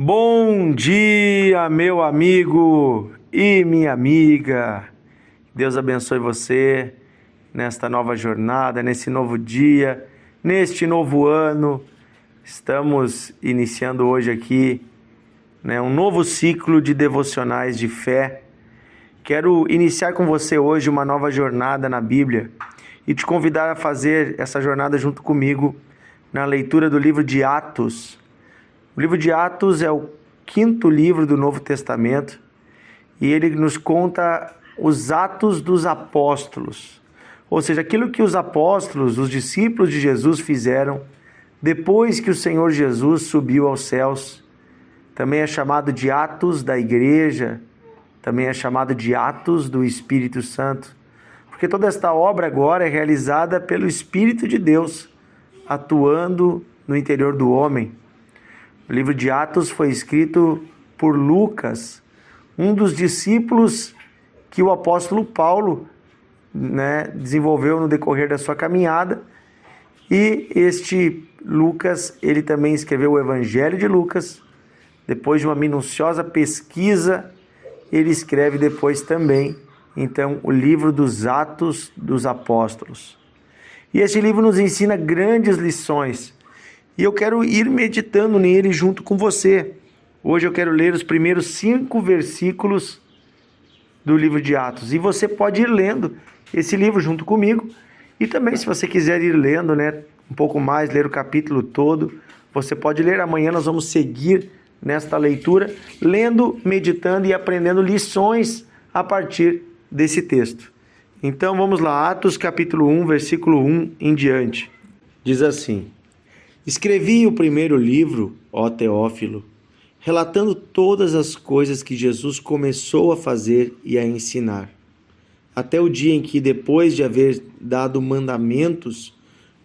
Bom dia, meu amigo e minha amiga. Deus abençoe você nesta nova jornada, nesse novo dia, neste novo ano. Estamos iniciando hoje aqui, um novo ciclo de devocionais de fé. Quero iniciar com você hoje uma nova jornada na Bíblia e te convidar a fazer essa jornada junto comigo na leitura do livro de Atos. O livro de Atos é o quinto livro do Novo Testamento e ele nos conta os atos dos apóstolos, ou seja, aquilo que os apóstolos, os discípulos de Jesus fizeram depois que o Senhor Jesus subiu aos céus. Também é chamado de Atos da Igreja, também é chamado de Atos do Espírito Santo, porque toda esta obra agora é realizada pelo Espírito de Deus, atuando no interior do homem. O livro de Atos foi escrito por Lucas, um dos discípulos que o apóstolo Paulo desenvolveu no decorrer da sua caminhada. E este Lucas, ele também escreveu o Evangelho de Lucas. Depois de uma minuciosa pesquisa, ele escreve depois também, então, o livro dos Atos dos Apóstolos. E este livro nos ensina grandes lições. E eu quero ir meditando nele junto com você. Hoje eu quero ler os primeiros 5 versículos do livro de Atos. E você pode ir lendo esse livro junto comigo. E também, se você quiser ir lendo um pouco mais, ler o capítulo todo, você pode ler. Amanhã nós vamos seguir nesta leitura, lendo, meditando e aprendendo lições a partir desse texto. Então vamos lá, Atos capítulo 1, versículo 1 em diante. Diz assim: Escrevi o primeiro livro, ó Teófilo, relatando todas as coisas que Jesus começou a fazer e a ensinar, até o dia em que, depois de haver dado mandamentos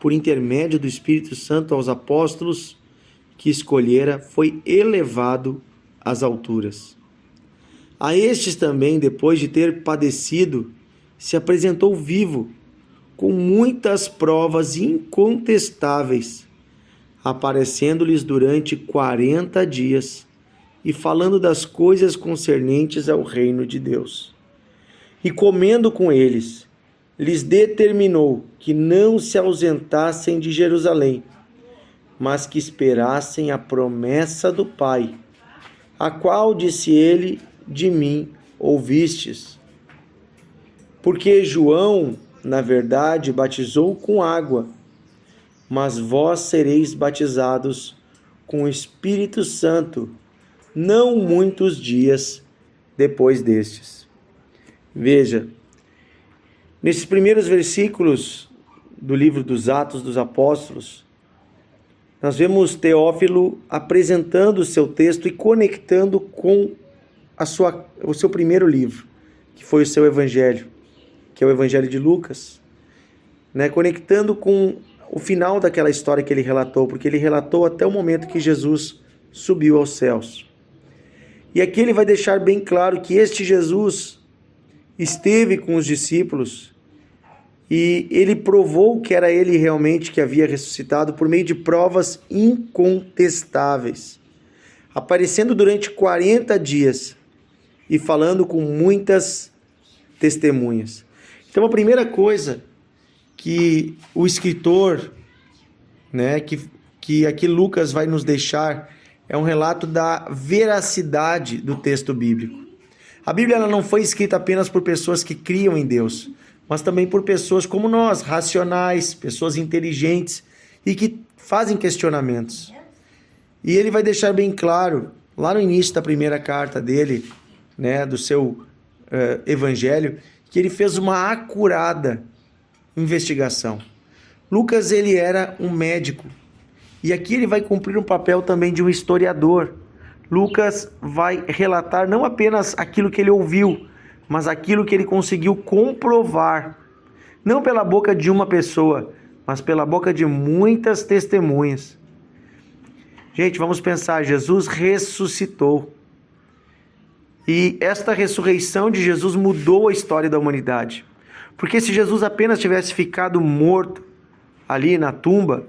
por intermédio do Espírito Santo aos apóstolos que escolhera, foi elevado às alturas. A estes também, depois de ter padecido, se apresentou vivo, com muitas provas incontestáveis, aparecendo-lhes durante 40 dias e falando das coisas concernentes ao reino de Deus. E comendo com eles, lhes determinou que não se ausentassem de Jerusalém, mas que esperassem a promessa do Pai, a qual, disse ele, de mim ouvistes. Porque João, na verdade, batizou com água, mas vós sereis batizados com o Espírito Santo, não muitos dias depois destes. Veja, nesses primeiros versículos do livro dos Atos dos Apóstolos, nós vemos Teófilo apresentando o seu texto e conectando com o seu primeiro livro, que foi o seu Evangelho, que é o Evangelho de Lucas, conectando com o final daquela história que ele relatou, porque ele relatou até o momento que Jesus subiu aos céus. E aqui ele vai deixar bem claro que este Jesus esteve com os discípulos e ele provou que era ele realmente que havia ressuscitado por meio de provas incontestáveis, aparecendo durante 40 dias e falando com muitas testemunhas. Então a primeira coisa que o escritor, que aqui Lucas vai nos deixar, é um relato da veracidade do texto bíblico. A Bíblia ela não foi escrita apenas por pessoas que criam em Deus, mas também por pessoas como nós, racionais, pessoas inteligentes e que fazem questionamentos. E ele vai deixar bem claro, lá no início da primeira carta dele, do seu evangelho, que ele fez uma acurada investigação. Lucas, ele era um médico, e aqui ele vai cumprir um papel também de um historiador. Lucas vai relatar não apenas aquilo que ele ouviu, mas aquilo que ele conseguiu comprovar, não pela boca de uma pessoa, mas pela boca de muitas testemunhas. Gente, vamos pensar, Jesus ressuscitou. E esta ressurreição de Jesus mudou a história da humanidade. Porque se Jesus apenas tivesse ficado morto ali na tumba,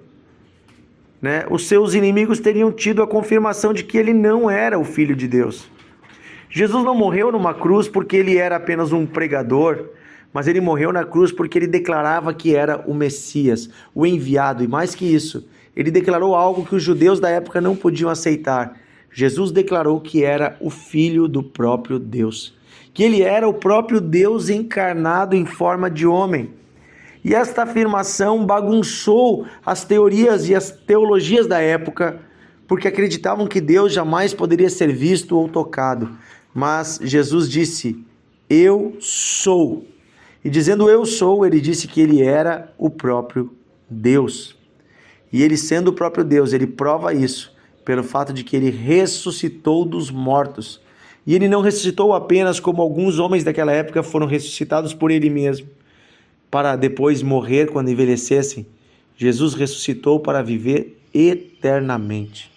né, os seus inimigos teriam tido a confirmação de que ele não era o Filho de Deus. Jesus não morreu numa cruz porque ele era apenas um pregador, mas ele morreu na cruz porque ele declarava que era o Messias, o enviado, e mais que isso, ele declarou algo que os judeus da época não podiam aceitar. Jesus declarou que era o Filho do próprio Deus, que ele era o próprio Deus encarnado em forma de homem. E esta afirmação bagunçou as teorias e as teologias da época, porque acreditavam que Deus jamais poderia ser visto ou tocado. Mas Jesus disse, eu sou. E dizendo eu sou, ele disse que ele era o próprio Deus. E ele sendo o próprio Deus, ele prova isso pelo fato de que ele ressuscitou dos mortos. E ele não ressuscitou apenas como alguns homens daquela época foram ressuscitados por ele mesmo, para depois morrer quando envelhecessem. Jesus ressuscitou para viver eternamente.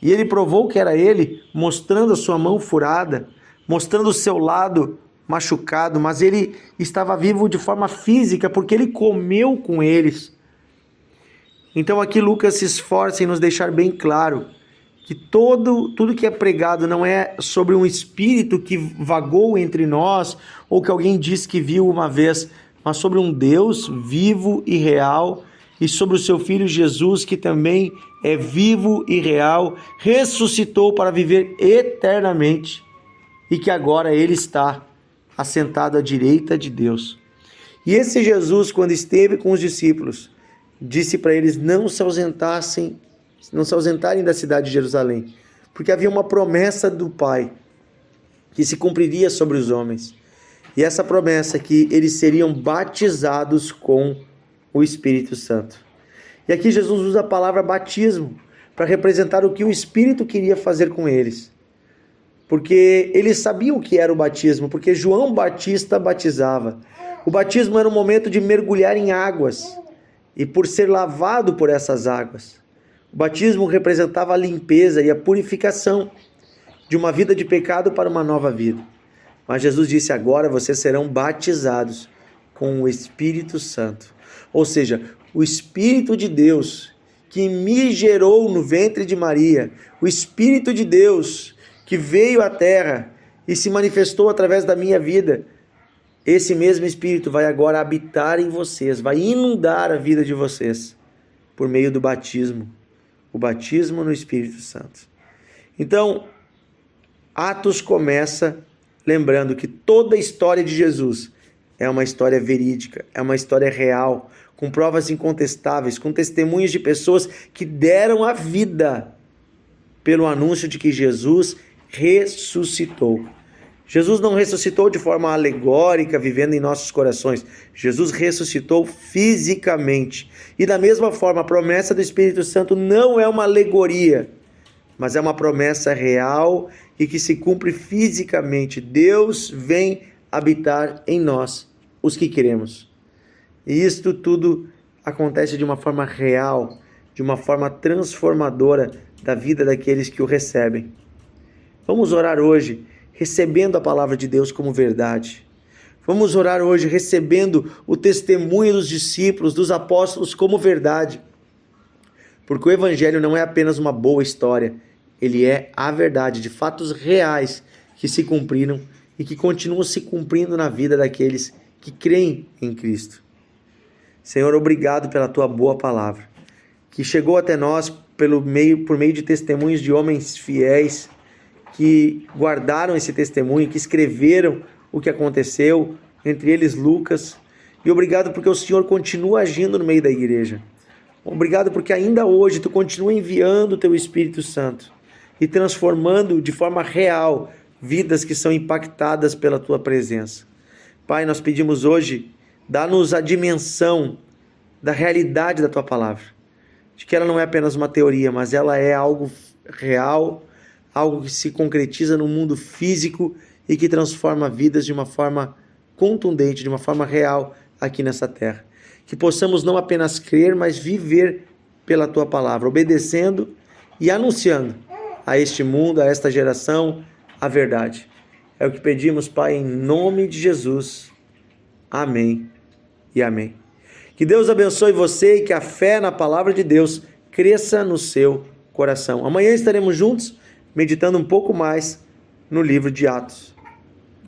E ele provou que era ele, mostrando a sua mão furada, mostrando o seu lado machucado, mas ele estava vivo de forma física, porque ele comeu com eles. Então aqui Lucas se esforça em nos deixar bem claro que tudo que é pregado não é sobre um espírito que vagou entre nós, ou que alguém disse que viu uma vez, mas sobre um Deus vivo e real, e sobre o seu Filho Jesus, que também é vivo e real, ressuscitou para viver eternamente, e que agora ele está assentado à direita de Deus. E esse Jesus, quando esteve com os discípulos, disse para eles não se ausentarem da cidade de Jerusalém, porque havia uma promessa do Pai que se cumpriria sobre os homens. E essa promessa é que eles seriam batizados com o Espírito Santo. E aqui Jesus usa a palavra batismo para representar o que o Espírito queria fazer com eles. Porque eles sabiam o que era o batismo, porque João Batista batizava. O batismo era um momento de mergulhar em águas e por ser lavado por essas águas. O batismo representava a limpeza e a purificação de uma vida de pecado para uma nova vida. Mas Jesus disse, agora vocês serão batizados com o Espírito Santo. Ou seja, o Espírito de Deus que me gerou no ventre de Maria, o Espírito de Deus que veio à terra e se manifestou através da minha vida, esse mesmo Espírito vai agora habitar em vocês, vai inundar a vida de vocês por meio do batismo, o batismo no Espírito Santo. Então, Atos começa lembrando que toda a história de Jesus é uma história verídica, é uma história real, com provas incontestáveis, com testemunhos de pessoas que deram a vida pelo anúncio de que Jesus ressuscitou. Jesus não ressuscitou de forma alegórica, vivendo em nossos corações. Jesus ressuscitou fisicamente. E da mesma forma, a promessa do Espírito Santo não é uma alegoria, mas é uma promessa real e que se cumpre fisicamente. Deus vem habitar em nós, os que queremos. E isto tudo acontece de uma forma real, de uma forma transformadora da vida daqueles que o recebem. Vamos orar hoje, recebendo a palavra de Deus como verdade. Vamos orar hoje, recebendo o testemunho dos discípulos, dos apóstolos como verdade. Porque o Evangelho não é apenas uma boa história, ele é a verdade de fatos reais que se cumpriram e que continuam se cumprindo na vida daqueles que creem em Cristo. Senhor, obrigado pela tua boa palavra, que chegou até nós por meio de testemunhos de homens fiéis, que guardaram esse testemunho, que escreveram o que aconteceu, entre eles Lucas. E obrigado porque o Senhor continua agindo no meio da igreja. Obrigado porque ainda hoje tu continua enviando o teu Espírito Santo e transformando de forma real vidas que são impactadas pela tua presença. Pai, nós pedimos hoje, dá-nos a dimensão da realidade da tua palavra, de que ela não é apenas uma teoria, mas ela é algo real, algo que se concretiza no mundo físico e que transforma vidas de uma forma contundente, de uma forma real aqui nessa terra. Que possamos não apenas crer, mas viver pela tua palavra, obedecendo e anunciando a este mundo, a esta geração, a verdade. É o que pedimos, Pai, em nome de Jesus. Amém e amém. Que Deus abençoe você e que a fé na palavra de Deus cresça no seu coração. Amanhã estaremos juntos, meditando um pouco mais no livro de Atos.